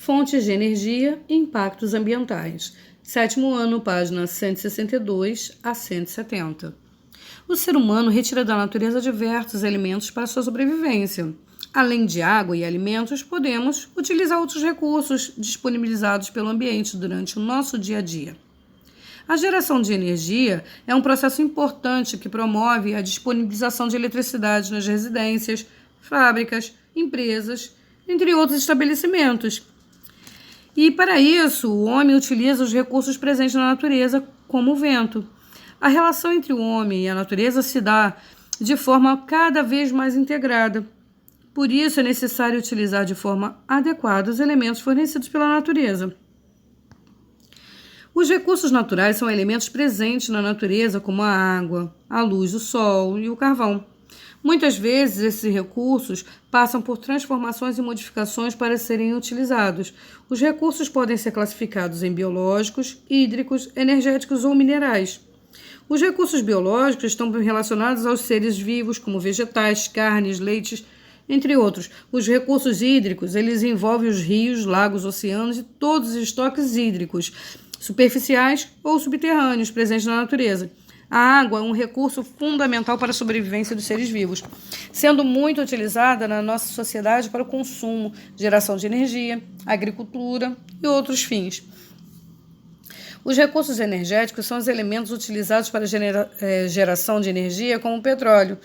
Fontes de energia e impactos ambientais. Sétimo ano, página 162 a 170. O ser humano retira da natureza diversos elementos para sua sobrevivência. Além de água e alimentos, podemos utilizar outros recursos disponibilizados pelo ambiente durante o nosso dia a dia. A geração de energia é um processo importante que promove a disponibilização de eletricidade nas residências, fábricas, empresas, entre outros estabelecimentos. E, para isso, o homem utiliza os recursos presentes na natureza, como o vento. A relação entre o homem e a natureza se dá de forma cada vez mais integrada. Por isso, é necessário utilizar de forma adequada os elementos fornecidos pela natureza. Os recursos naturais são elementos presentes na natureza, como a água, a luz do sol e o carvão. Muitas vezes, esses recursos passam por transformações e modificações para serem utilizados. Os recursos podem ser classificados em biológicos, hídricos, energéticos ou minerais. Os recursos biológicos estão relacionados aos seres vivos, como vegetais, carnes, leites, entre outros. Os recursos hídricos, eles envolvem os rios, lagos, oceanos e todos os estoques hídricos, superficiais ou subterrâneos presentes na natureza. A água é um recurso fundamental para a sobrevivência dos seres vivos, sendo muito utilizada na nossa sociedade para o consumo, geração de energia, agricultura e outros fins. Os recursos energéticos são os elementos utilizados para a geração de energia, como o petróleo.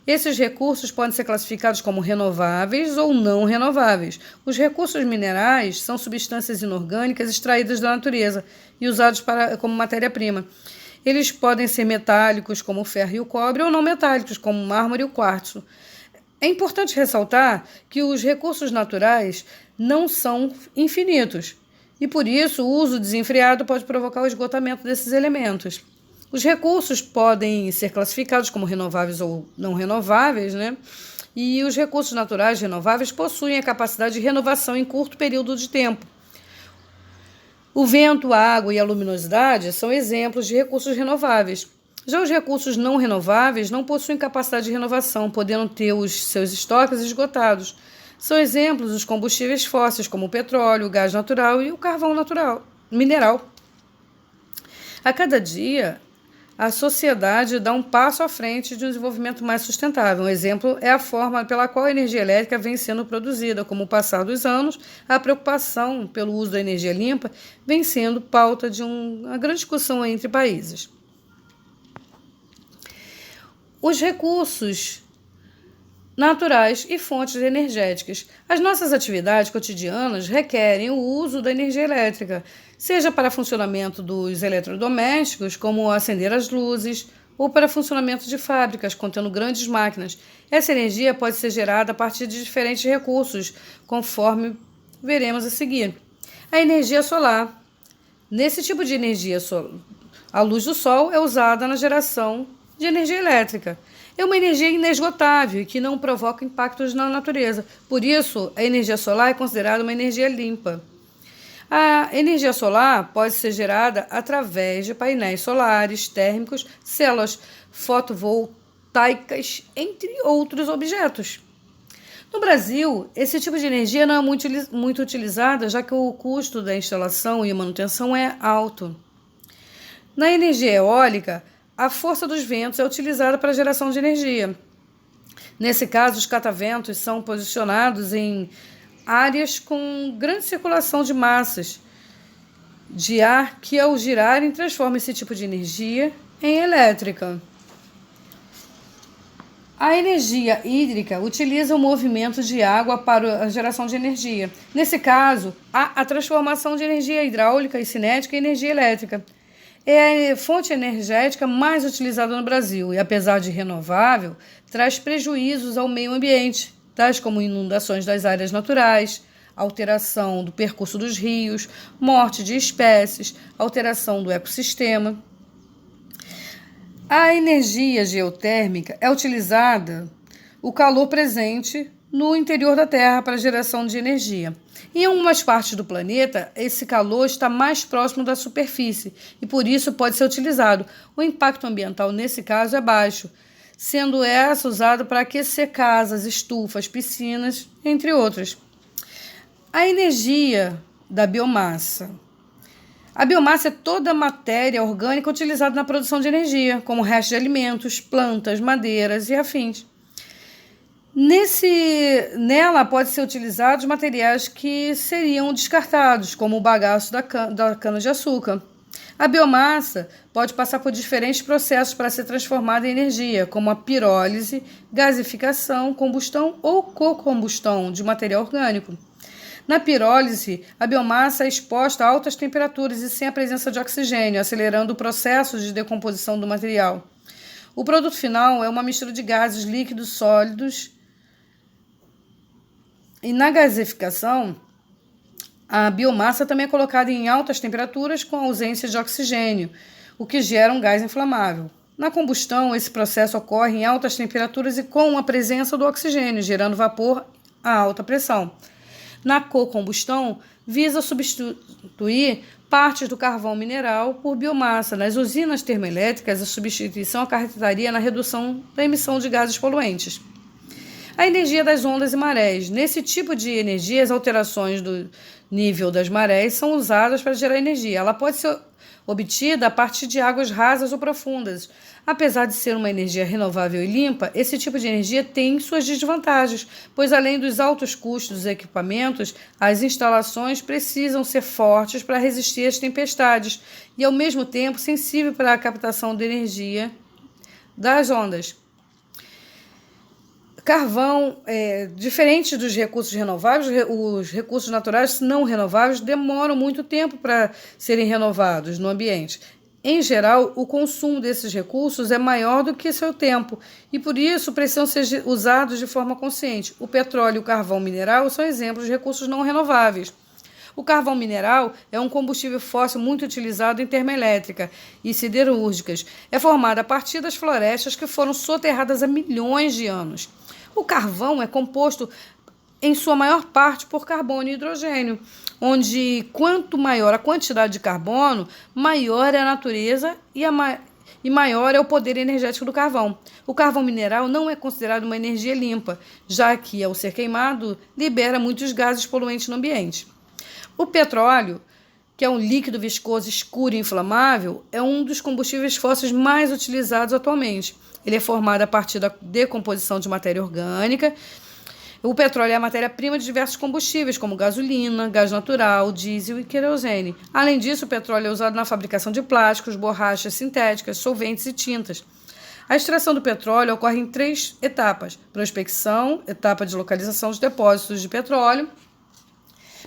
Esses recursos podem ser classificados como renováveis ou não renováveis. Os recursos minerais são substâncias inorgânicas extraídas da natureza e usados como matéria-prima. Eles podem ser metálicos, como o ferro e o cobre, ou não metálicos, como o mármore e o quartzo. É importante ressaltar que os recursos naturais não são infinitos, e por isso o uso desenfreado pode provocar o esgotamento desses elementos. Os recursos podem ser classificados como renováveis ou não renováveis, E os recursos naturais renováveis possuem a capacidade de renovação em curto período de tempo. O vento, a água e a luminosidade são exemplos de recursos renováveis. Já os recursos não renováveis não possuem capacidade de renovação, podendo ter os seus estoques esgotados. São exemplos os combustíveis fósseis, como o petróleo, o gás natural e o carvão mineral. A cada dia, a sociedade dá um passo à frente de um desenvolvimento mais sustentável. Um exemplo é a forma pela qual a energia elétrica vem sendo produzida. Com o passar dos anos, a preocupação pelo uso da energia limpa vem sendo pauta de uma grande discussão entre países. Os recursos naturais e fontes energéticas. As nossas atividades cotidianas requerem o uso da energia elétrica, seja para funcionamento dos eletrodomésticos, como acender as luzes, ou para funcionamento de fábricas contendo grandes máquinas. Essa energia pode ser gerada a partir de diferentes recursos, conforme veremos a seguir. A energia solar. Nesse tipo de energia, a luz do sol é usada na geração de energia elétrica. É uma energia inesgotável e que não provoca impactos na natureza. Por isso, a energia solar é considerada uma energia limpa. A energia solar pode ser gerada através de painéis solares, térmicos, células fotovoltaicas, entre outros objetos. No Brasil, esse tipo de energia não é muito utilizada, já que o custo da instalação e manutenção é alto. Na energia eólica, a força dos ventos é utilizada para a geração de energia. Nesse caso, os cataventos são posicionados em áreas com grande circulação de massas de ar que, ao girarem, transforma esse tipo de energia em elétrica. A energia hídrica utiliza o movimento de água para a geração de energia. Nesse caso, há a transformação de energia hidráulica e cinética em energia elétrica. É a fonte energética mais utilizada no Brasil e, apesar de renovável, traz prejuízos ao meio ambiente, tais como inundações das áreas naturais, alteração do percurso dos rios, morte de espécies, alteração do ecossistema. A energia geotérmica é utilizada o calor presente no interior da Terra para a geração de energia. Em algumas partes do planeta, esse calor está mais próximo da superfície e, por isso, pode ser utilizado. O impacto ambiental, nesse caso, é baixo, sendo essa usada para aquecer casas, estufas, piscinas, entre outras. A energia da biomassa. A biomassa é toda a matéria orgânica utilizada na produção de energia, como restos de alimentos, plantas, madeiras e afins. Nela pode ser utilizados materiais que seriam descartados, como o bagaço da cana-de-açúcar. A biomassa pode passar por diferentes processos para ser transformada em energia, como a pirólise, gasificação, combustão ou cocombustão de material orgânico. Na pirólise, a biomassa é exposta a altas temperaturas e sem a presença de oxigênio, acelerando o processo de decomposição do material. O produto final é uma mistura de gases líquidos, sólidos. E na gasificação, a biomassa também é colocada em altas temperaturas com ausência de oxigênio, o que gera um gás inflamável. Na combustão, esse processo ocorre em altas temperaturas e com a presença do oxigênio, gerando vapor a alta pressão. Na cocombustão, visa substituir partes do carvão mineral por biomassa. Nas usinas termoelétricas, a substituição acarretaria na redução da emissão de gases poluentes. A energia das ondas e marés. Nesse tipo de energia, as alterações do nível das marés são usadas para gerar energia. Ela pode ser obtida a partir de águas rasas ou profundas. Apesar de ser uma energia renovável e limpa, esse tipo de energia tem suas desvantagens, pois além dos altos custos dos equipamentos, as instalações precisam ser fortes para resistir às tempestades e, ao mesmo tempo, sensível para a captação de energia das ondas. Carvão, diferente dos recursos renováveis, os recursos naturais não renováveis demoram muito tempo para serem renovados no ambiente. Em geral, o consumo desses recursos é maior do que seu tempo e, por isso, precisam ser usados de forma consciente. O petróleo e o carvão mineral são exemplos de recursos não renováveis. O carvão mineral é um combustível fóssil muito utilizado em termoelétrica e siderúrgicas. É formado a partir das florestas que foram soterradas há milhões de anos. O carvão é composto, em sua maior parte, por carbono e hidrogênio, onde quanto maior a quantidade de carbono, maior é a natureza e maior é o poder energético do carvão. O carvão mineral não é considerado uma energia limpa, já que, ao ser queimado, libera muitos gases poluentes no ambiente. O petróleo, que é um líquido viscoso, escuro e inflamável, é um dos combustíveis fósseis mais utilizados atualmente. Ele é formado a partir da decomposição de matéria orgânica. O petróleo é a matéria-prima de diversos combustíveis, como gasolina, gás natural, diesel e querosene. Além disso, o petróleo é usado na fabricação de plásticos, borrachas sintéticas, solventes e tintas. A extração do petróleo ocorre em 3 etapas: prospecção, etapa de localização dos depósitos de petróleo;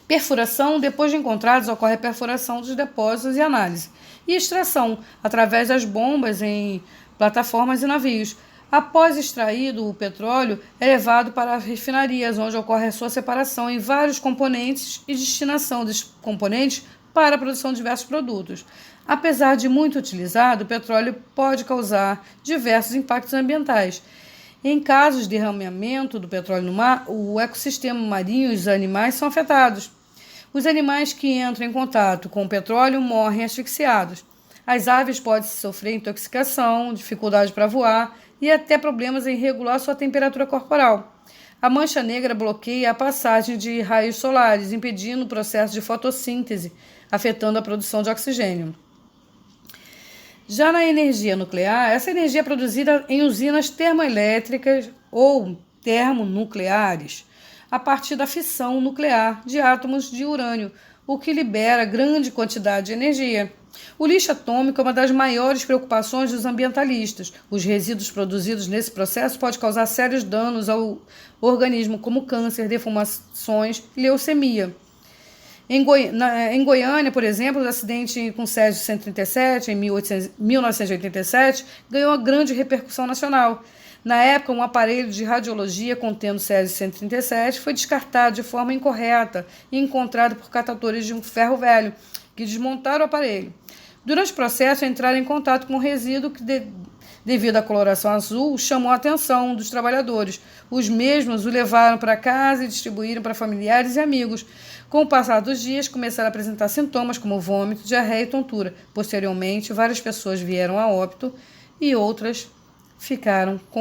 perfuração, depois de encontrados, ocorre a perfuração dos depósitos e análise; e extração, através das bombas em plataformas e navios. Após extraído o petróleo, é levado para as refinarias, onde ocorre a sua separação em vários componentes e destinação desses componentes para a produção de diversos produtos. Apesar de muito utilizado, o petróleo pode causar diversos impactos ambientais. Em casos de derramamento do petróleo no mar, o ecossistema marinho e os animais são afetados. Os animais que entram em contato com o petróleo morrem asfixiados. As aves podem sofrer intoxicação, dificuldade para voar e até problemas em regular sua temperatura corporal. A mancha negra bloqueia a passagem de raios solares, impedindo o processo de fotossíntese, afetando a produção de oxigênio. Já na energia nuclear, essa energia é produzida em usinas termoelétricas ou termonucleares, a partir da fissão nuclear de átomos de urânio, o que libera grande quantidade de energia. O lixo atômico é uma das maiores preocupações dos ambientalistas. Os resíduos produzidos nesse processo podem causar sérios danos ao organismo, como câncer, defumações e leucemia. Em Goiânia, por exemplo, o acidente com Césio 137, em 1987, ganhou uma grande repercussão nacional. Na época, um aparelho de radiologia contendo Césio 137 foi descartado de forma incorreta e encontrado por catadores de um ferro velho, que desmontaram o aparelho. Durante o processo, entraram em contato com o resíduo que, devido à coloração azul, chamou a atenção dos trabalhadores. Os mesmos o levaram para casa e distribuíram para familiares e amigos. Com o passar dos dias, começaram a apresentar sintomas como vômito, diarreia e tontura. Posteriormente, várias pessoas vieram a óbito e outras ficaram com